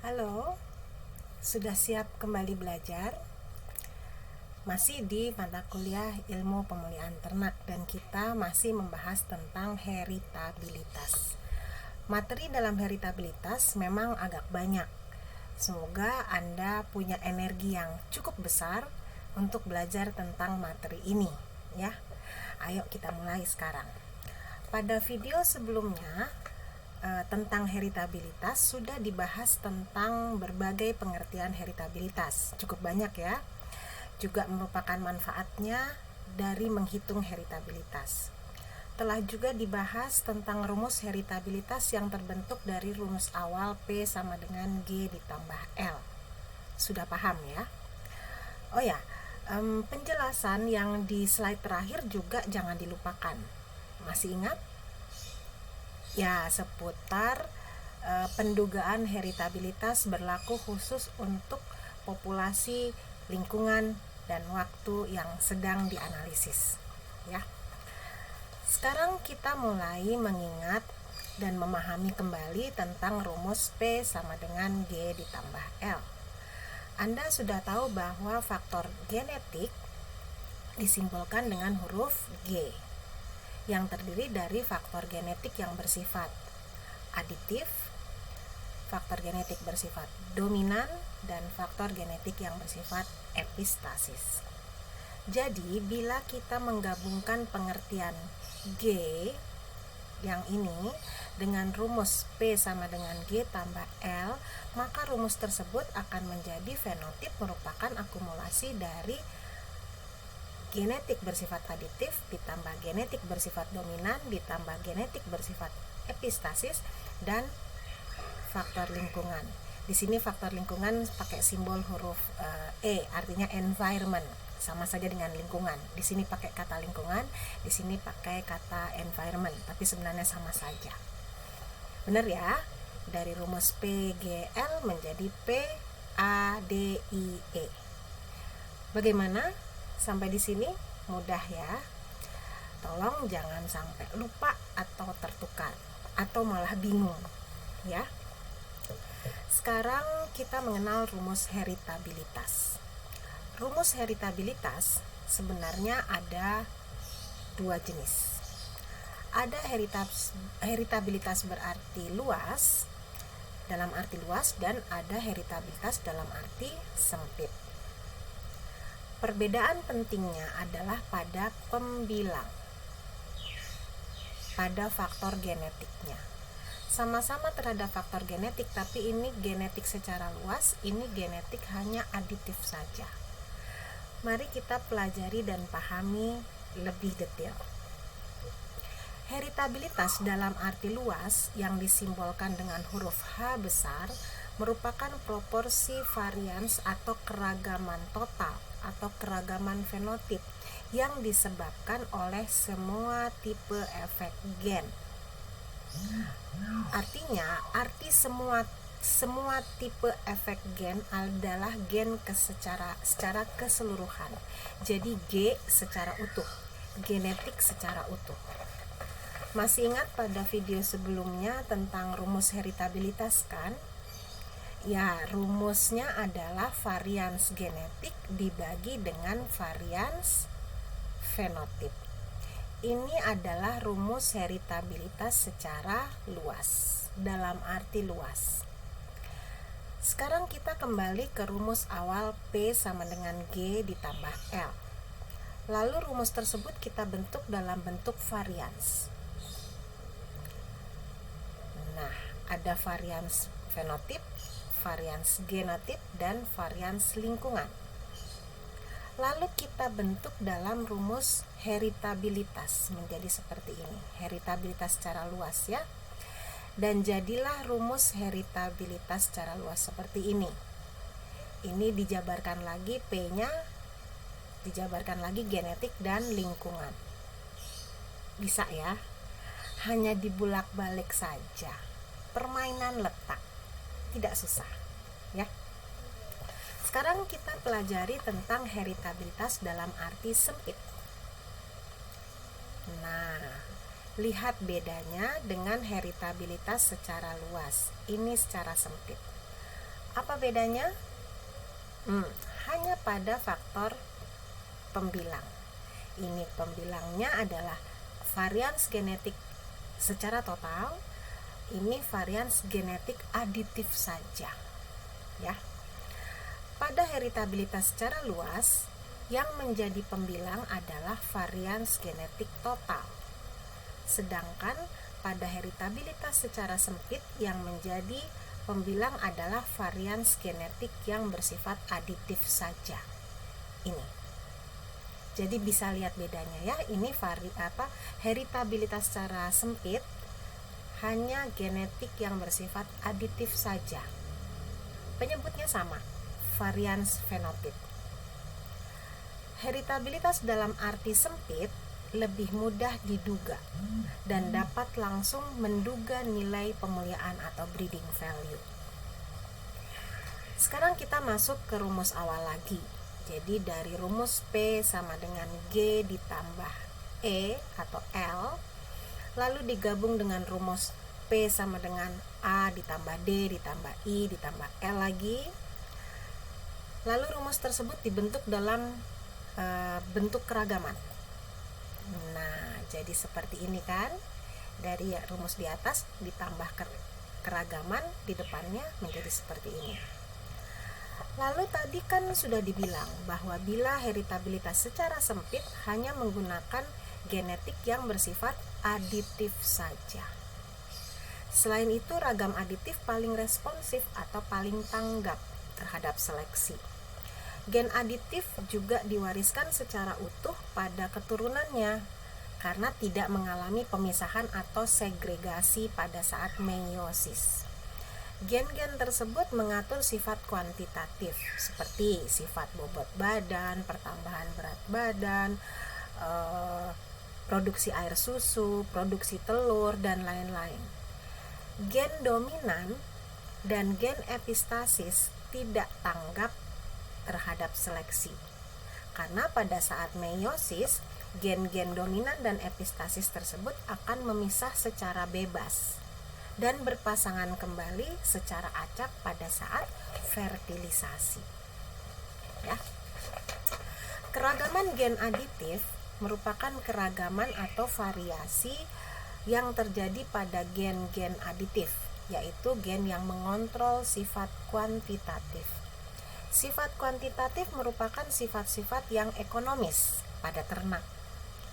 Halo, sudah siap kembali belajar? Masih di mata kuliah ilmu pemulihan ternak dan kita masih membahas tentang heritabilitas. Materi dalam heritabilitas memang agak banyak. Semoga Anda punya energi yang cukup besar untuk belajar tentang materi ini, ya. Ayo kita mulai sekarang. Pada video sebelumnya tentang heritabilitas sudah dibahas tentang berbagai pengertian heritabilitas. Cukup banyak ya. Juga merupakan manfaatnya dari menghitung heritabilitas. Telah juga dibahas tentang rumus heritabilitas yang terbentuk dari rumus awal P sama dengan G ditambah L. Sudah paham ya? Oh ya, penjelasan yang di slide terakhir juga jangan dilupakan. Masih ingat? Ya, seputar pendugaan heritabilitas berlaku khusus untuk populasi, lingkungan, dan waktu yang sedang dianalisis. Ya. Sekarang kita mulai mengingat dan memahami kembali tentang rumus P sama dengan G ditambah L. Anda sudah tahu bahwa faktor genetik disimbolkan dengan huruf G, yang terdiri dari faktor genetik yang bersifat aditif, faktor genetik bersifat dominan, dan faktor genetik yang bersifat epistasis. Jadi, bila kita menggabungkan pengertian G yang ini dengan rumus P sama dengan G tambah L, maka rumus tersebut akan menjadi fenotip merupakan akumulasi dari genetik bersifat aditif ditambah genetik bersifat dominan ditambah genetik bersifat epistasis dan faktor lingkungan. Di sini faktor lingkungan pakai simbol huruf E, artinya environment, sama saja dengan lingkungan. Di sini pakai kata lingkungan, di sini pakai kata environment, tapi sebenarnya sama saja. Benar ya? Dari rumus PGL menjadi PADIE. Bagaimana? Sampai di sini mudah ya. Tolong jangan sampai lupa atau tertukar atau malah bingung ya. Sekarang kita mengenal rumus heritabilitas. Rumus heritabilitas sebenarnya ada dua jenis. Ada heritabilitas berarti luas, dalam arti luas, dan ada heritabilitas dalam arti sempit. Perbedaan pentingnya adalah pada pembilang, pada faktor genetiknya. Sama-sama terhadap faktor genetik, tapi ini genetik secara luas, ini genetik hanya aditif saja. Mari kita pelajari dan pahami lebih detail. Heritabilitas dalam arti luas yang disimbolkan dengan huruf H besar merupakan proporsi varians atau keragaman total atau keragaman fenotip yang disebabkan oleh semua tipe efek gen. Artinya, arti semua tipe efek gen adalah gen secara keseluruhan. Jadi G secara utuh, genetik secara utuh. Masih ingat pada video sebelumnya tentang rumus heritabilitas kan? Ya, rumusnya adalah varians genetik dibagi dengan varians fenotip. Ini adalah rumus heritabilitas secara luas, dalam arti luas. Sekarang kita kembali ke rumus awal P sama dengan G ditambah L. Lalu rumus tersebut kita bentuk dalam bentuk varians. Nah, ada varians fenotip, varians genotip, dan varians lingkungan. Lalu kita bentuk dalam rumus heritabilitas menjadi seperti ini. Heritabilitas secara luas ya. Dan jadilah rumus heritabilitas secara luas seperti ini. Ini dijabarkan lagi P-nya, dijabarkan lagi genetik dan lingkungan. Bisa ya? Hanya dibulak-balik saja. Permainan letak. Tidak susah, ya. Sekarang kita pelajari tentang heritabilitas dalam arti sempit. Nah, lihat bedanya dengan heritabilitas secara luas. Ini secara sempit. Apa bedanya? Hanya pada faktor pembilang. Ini pembilangnya adalah varians genetik secara total, ini varians genetik aditif saja, ya. Pada heritabilitas secara luas, yang menjadi pembilang adalah varians genetik total. Sedangkan pada heritabilitas secara sempit, yang menjadi pembilang adalah varians genetik yang bersifat aditif saja. Ini. Jadi bisa lihat bedanya ya. Ini heritabilitas secara sempit hanya genetik yang bersifat aditif saja. Penyebutnya sama, varians fenotip. Heritabilitas dalam arti sempit lebih mudah diduga dan dapat langsung menduga nilai pemuliaan atau breeding value. Sekarang kita masuk ke rumus awal lagi. Jadi dari rumus P sama dengan G ditambah E atau L, lalu digabung dengan rumus P sama dengan A ditambah D ditambah I ditambah L lagi. Lalu rumus tersebut dibentuk dalam bentuk keragaman. Nah, jadi seperti ini kan. Dari rumus di atas ditambah keragaman di depannya menjadi seperti ini. Lalu tadi kan sudah dibilang bahwa bila heritabilitas secara sempit hanya menggunakan genetik yang bersifat aditif saja. Selain itu, ragam aditif paling responsif atau paling tanggap terhadap seleksi. Gen aditif juga diwariskan secara utuh pada keturunannya karena tidak mengalami pemisahan atau segregasi pada saat meiosis. Gen-gen tersebut mengatur sifat kuantitatif seperti sifat bobot badan, pertambahan berat badan, produksi air susu, produksi telur, dan lain-lain. Gen dominan dan gen epistasis tidak tanggap terhadap seleksi karena pada saat meiosis gen-gen dominan dan epistasis tersebut akan memisah secara bebas dan berpasangan kembali secara acak pada saat fertilisasi. Ya. Keragaman gen aditif merupakan keragaman atau variasi yang terjadi pada gen-gen aditif, yaitu gen yang mengontrol sifat kuantitatif. Sifat kuantitatif merupakan sifat-sifat yang ekonomis pada ternak.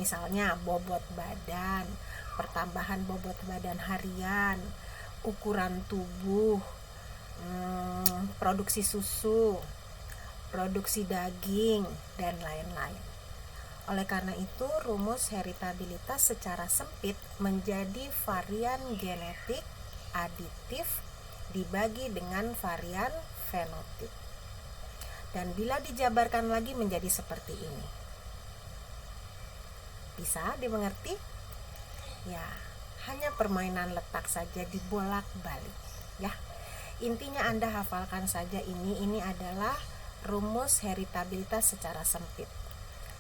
Misalnya bobot badan, pertambahan bobot badan harian, ukuran tubuh, produksi susu, produksi daging, dan lain-lain. Oleh karena itu, rumus heritabilitas secara sempit menjadi varian genetik aditif dibagi dengan varian fenotip. Dan bila dijabarkan lagi menjadi seperti ini. Bisa dimengerti? Ya, hanya permainan letak saja dibolak-balik, ya. Intinya Anda hafalkan saja ini adalah rumus heritabilitas secara sempit.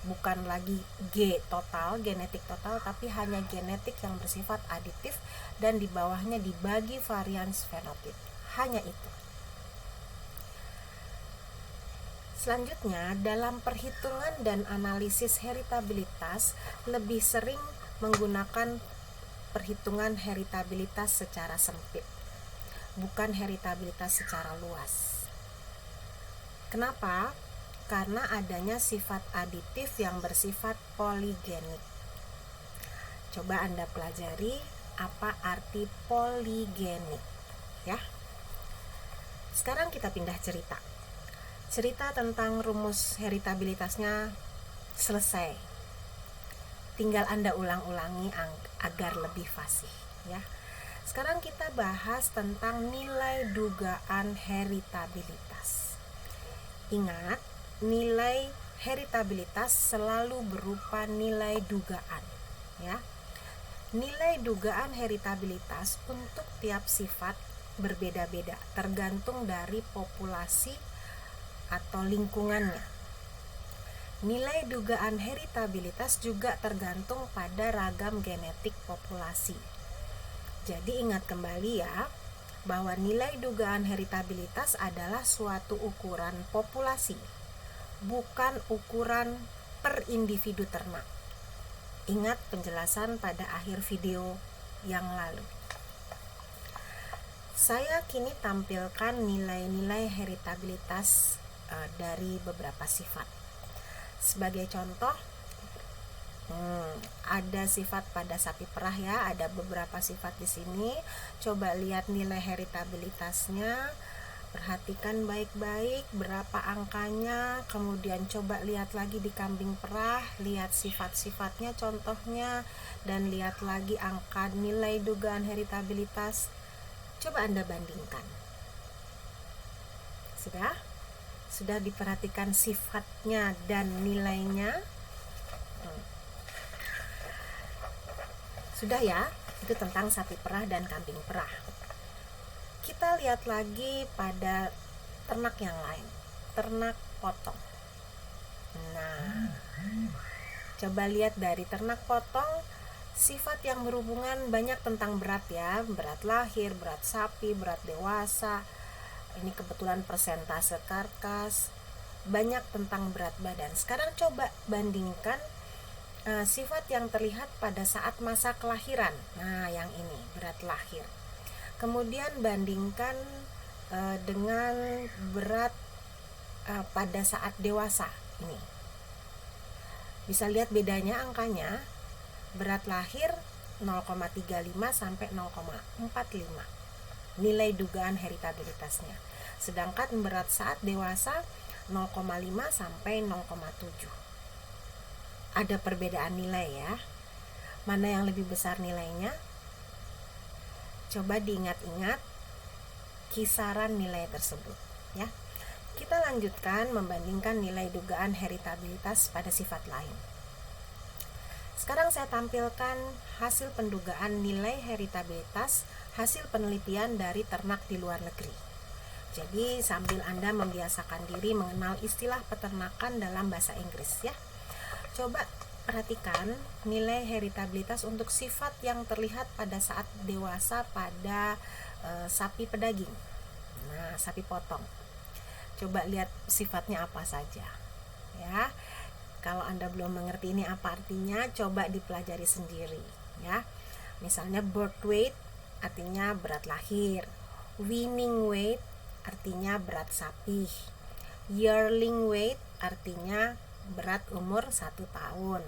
Bukan lagi G total, genetik total, tapi hanya genetik yang bersifat aditif dan di bawahnya dibagi varians fenotip. Hanya itu. Selanjutnya, dalam perhitungan dan analisis heritabilitas lebih sering menggunakan perhitungan heritabilitas secara sempit, bukan heritabilitas secara luas. Kenapa? Karena adanya sifat aditif yang bersifat poligenik. Coba Anda pelajari apa arti poligenik, ya. Sekarang kita pindah cerita. Cerita tentang rumus heritabilitasnya selesai. Tinggal Anda ulang-ulangi agar lebih fasih, ya. Sekarang kita bahas tentang nilai dugaan heritabilitas. Ingat, nilai heritabilitas selalu berupa nilai dugaan, ya. Nilai dugaan heritabilitas untuk tiap sifat berbeda-beda, tergantung dari populasi atau lingkungannya. Nilai dugaan heritabilitas juga tergantung pada ragam genetik populasi. Jadi ingat kembali ya, bahwa nilai dugaan heritabilitas adalah suatu ukuran populasi, bukan ukuran per individu ternak. Ingat penjelasan pada akhir video yang lalu. Saya kini tampilkan nilai-nilai heritabilitas dari beberapa sifat. Sebagai contoh, ada sifat pada sapi perah ya, ada beberapa sifat di sini. Coba lihat nilai heritabilitasnya, perhatikan baik-baik berapa angkanya, kemudian coba lihat lagi di kambing perah, lihat sifat-sifatnya contohnya, dan lihat lagi angka nilai dugaan heritabilitas. Coba Anda bandingkan. Sudah diperhatikan sifatnya dan nilainya? Sudah ya, itu tentang sapi perah dan kambing perah. Kita lihat lagi pada ternak yang lain, ternak potong. Nah, coba lihat dari ternak potong, sifat yang berhubungan banyak tentang berat ya, berat lahir, berat sapi, berat dewasa. Ini kebetulan persentase karkas, banyak tentang berat badan. Sekarang coba bandingkan sifat yang terlihat pada saat masa kelahiran. Nah, yang ini berat lahir. Kemudian bandingkan dengan berat pada saat dewasa. Ini bisa lihat bedanya angkanya. Berat lahir 0,35 sampai 0,45 nilai dugaan heritabilitasnya. Sedangkan berat saat dewasa 0,5 sampai 0,7. Ada perbedaan nilai ya. Mana yang lebih besar nilainya? Coba diingat-ingat kisaran nilai tersebut ya. Kita lanjutkan membandingkan nilai dugaan heritabilitas pada sifat lain. Sekarang saya tampilkan hasil pendugaan nilai heritabilitas hasil penelitian dari ternak di luar negeri. Jadi sambil Anda membiasakan diri mengenal istilah peternakan dalam bahasa Inggris ya. Coba perhatikan nilai heritabilitas untuk sifat yang terlihat pada saat dewasa pada sapi pedaging. Nah, sapi potong. Coba lihat sifatnya apa saja. Ya. Kalau Anda belum mengerti ini apa artinya, coba dipelajari sendiri, ya. Misalnya birth weight artinya berat lahir, weaning weight artinya berat sapi, yearling weight artinya berat umur 1 tahun,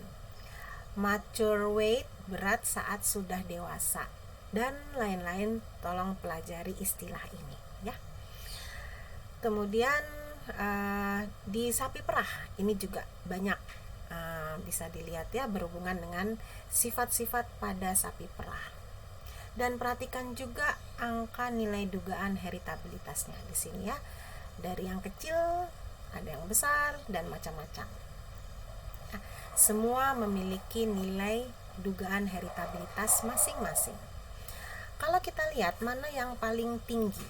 mature weight berat saat sudah dewasa, dan lain-lain. Tolong pelajari istilah ini ya. Kemudian di sapi perah ini juga banyak bisa dilihat ya, berhubungan dengan sifat-sifat pada sapi perah. Dan perhatikan juga angka nilai dugaan heritabilitasnya di sini ya. Dari yang kecil, ada yang besar, dan macam-macam. Nah, semua memiliki nilai dugaan heritabilitas masing-masing. Kalau kita lihat mana yang paling tinggi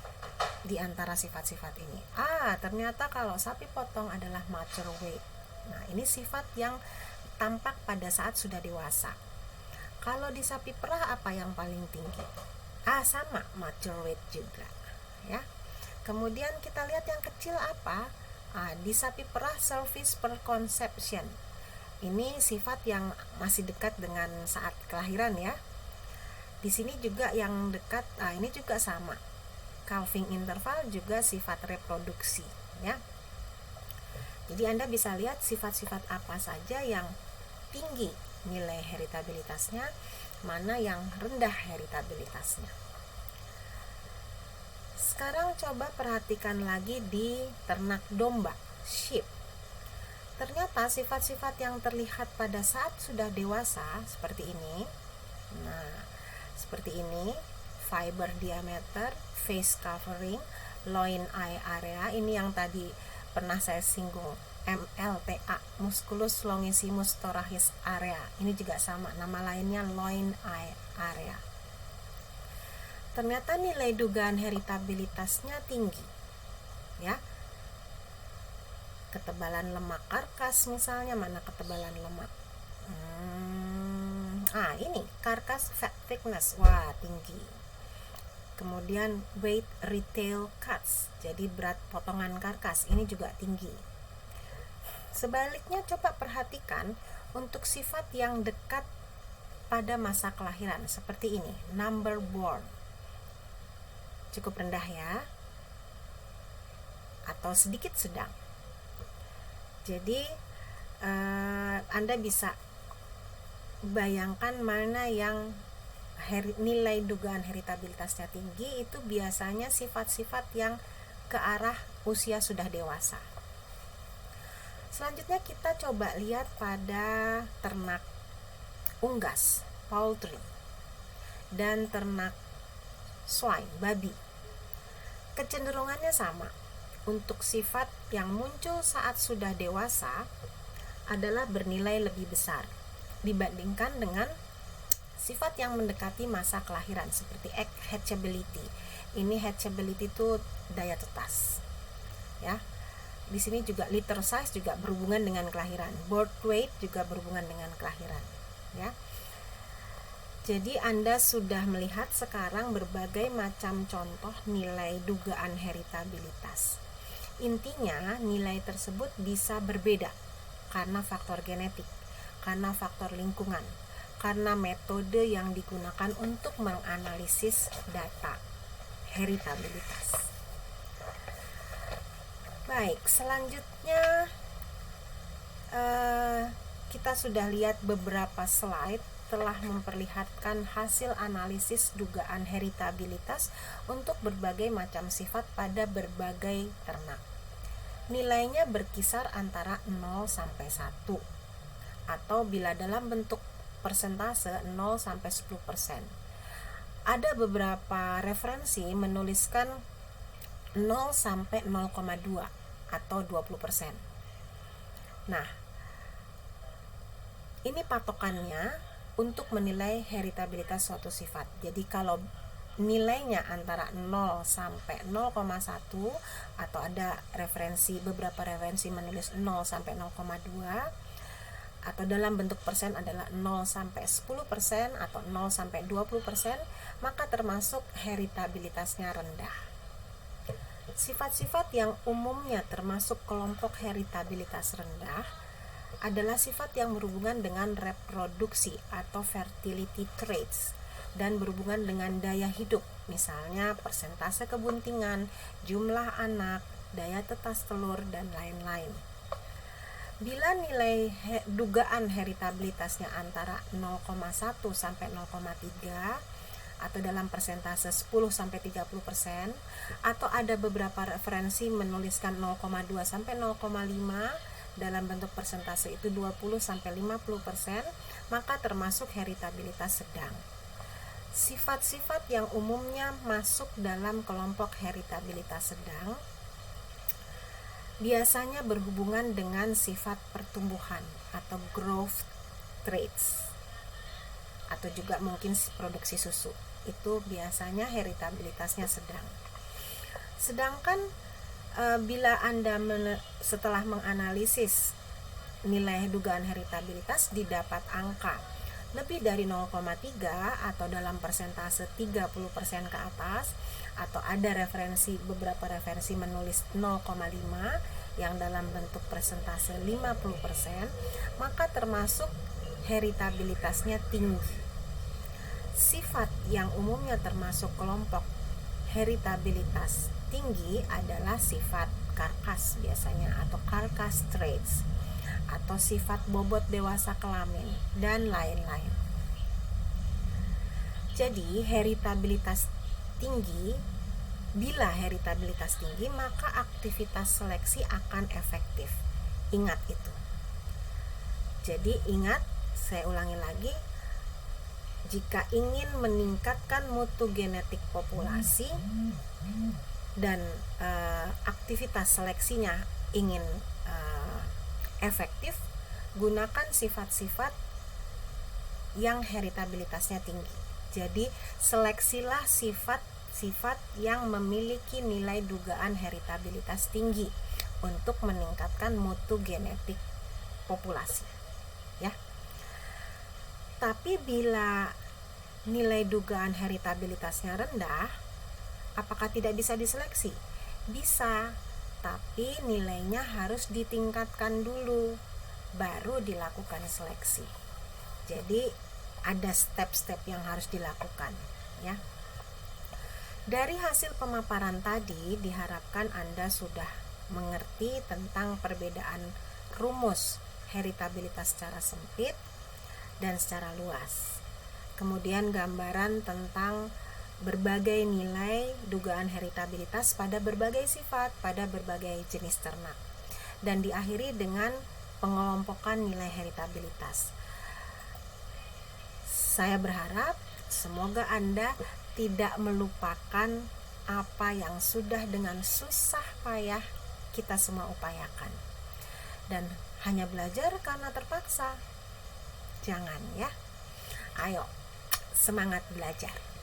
di antara sifat-sifat ini? Ternyata kalau sapi potong adalah mature weight. Nah, ini sifat yang tampak pada saat sudah dewasa. Kalau di sapi perah apa yang paling tinggi? Sama, mature weight juga, ya. Kemudian kita lihat yang kecil apa? Di sapi perah service per conception. Ini sifat yang masih dekat dengan saat kelahiran ya. Di sini juga yang dekat, ini juga sama. Calving interval juga sifat reproduksi, ya. Jadi Anda bisa lihat sifat-sifat apa saja yang tinggi nilai heritabilitasnya, mana yang rendah heritabilitasnya. Sekarang coba perhatikan lagi di ternak domba, sheep. Ternyata sifat-sifat yang terlihat pada saat sudah dewasa seperti ini. Nah, seperti ini, fiber diameter, face covering, loin eye area, ini yang tadi pernah saya singgung, MLTA, musculus longissimus thoracis area. Ini juga sama, nama lainnya loin eye area. Ternyata nilai dugaan heritabilitasnya tinggi, ya. Ketebalan lemak karkas misalnya, mana ketebalan lemak? Ini karkas fat thickness, wah tinggi. Kemudian weight retail cuts, jadi berat potongan karkas ini juga tinggi. Sebaliknya coba perhatikan untuk sifat yang dekat pada masa kelahiran seperti ini, number born, cukup rendah ya, atau sedikit sedang. Jadi Anda bisa bayangkan mana yang nilai dugaan heritabilitasnya tinggi, itu biasanya sifat-sifat yang ke arah usia sudah dewasa. Selanjutnya kita coba lihat pada ternak unggas, poultry, dan ternak swine, babi. Kecenderungannya sama. Untuk sifat yang muncul saat sudah dewasa adalah bernilai lebih besar dibandingkan dengan sifat yang mendekati masa kelahiran seperti hatchability. Ini hatchability itu daya tetas. Ya. Di sini juga litter size juga berhubungan dengan kelahiran. Birth weight juga berhubungan dengan kelahiran, ya. Jadi Anda sudah melihat sekarang berbagai macam contoh nilai dugaan heritabilitas. Intinya nilai tersebut bisa berbeda karena faktor genetik, karena faktor lingkungan, karena metode yang digunakan untuk menganalisis data heritabilitas. Baik, selanjutnya kita sudah lihat beberapa slide telah memperlihatkan hasil analisis dugaan heritabilitas untuk berbagai macam sifat pada berbagai ternak. Nilainya berkisar antara 0 sampai 1, atau bila dalam bentuk persentase 0 sampai 10%. Ada beberapa referensi menuliskan 0 sampai 0,2 atau 20%. Nah, ini patokannya untuk menilai heritabilitas suatu sifat. Jadi kalau nilainya antara 0 sampai 0,1 atau ada beberapa referensi menulis 0 sampai 0,2 atau dalam bentuk persen adalah 0 sampai 10% atau 0 sampai 20%, maka termasuk heritabilitasnya rendah. Sifat-sifat yang umumnya termasuk kelompok heritabilitas rendah adalah sifat yang berhubungan dengan reproduksi atau fertility traits dan berhubungan dengan daya hidup, misalnya persentase kebuntingan, jumlah anak, daya tetas telur, dan lain-lain. Bila nilai dugaan heritabilitasnya antara 0,1 sampai 0,3 atau dalam persentase 10 sampai 30%, atau ada beberapa referensi menuliskan 0,2 sampai 0,5, dalam bentuk persentase itu 20 sampai 50%, maka termasuk heritabilitas sedang. Sifat-sifat yang umumnya masuk dalam kelompok heritabilitas sedang biasanya berhubungan dengan sifat pertumbuhan atau growth traits, atau juga mungkin produksi susu. Itu biasanya heritabilitasnya sedang. Sedangkan bila Anda setelah menganalisis nilai dugaan heritabilitas didapat angka lebih dari 0,3 atau dalam persentase 30% ke atas, atau ada beberapa referensi menulis 0,5 yang dalam bentuk persentase 50%, maka termasuk heritabilitasnya tinggi. Sifat yang umumnya termasuk kelompok heritabilitas tinggi adalah sifat karkas biasanya, atau carcass traits, atau sifat bobot dewasa kelamin, dan lain-lain. Jadi heritabilitas tinggi, bila heritabilitas tinggi maka aktivitas seleksi akan efektif. Ingat itu. Jadi ingat, saya ulangi lagi, jika ingin meningkatkan mutu genetik populasi dan aktivitas seleksinya ingin efektif, gunakan sifat-sifat yang heritabilitasnya tinggi. Jadi seleksilah sifat-sifat yang memiliki nilai dugaan heritabilitas tinggi untuk meningkatkan mutu genetik populasi, ya. Tapi bila nilai dugaan heritabilitasnya rendah, Apakah tidak bisa diseleksi? Bisa, tapi nilainya harus ditingkatkan dulu, baru dilakukan seleksi. Jadi ada step-step yang harus dilakukan, ya. Dari hasil pemaparan tadi diharapkan Anda sudah mengerti tentang perbedaan rumus heritabilitas secara sempit dan secara luas. Kemudian gambaran tentang berbagai nilai dugaan heritabilitas pada berbagai sifat, pada berbagai jenis ternak. Dan diakhiri dengan pengelompokan nilai heritabilitas. Saya berharap semoga Anda tidak melupakan apa yang sudah dengan susah payah kita semua upayakan. Dan hanya belajar karena terpaksa. Jangan ya. Ayo, semangat belajar.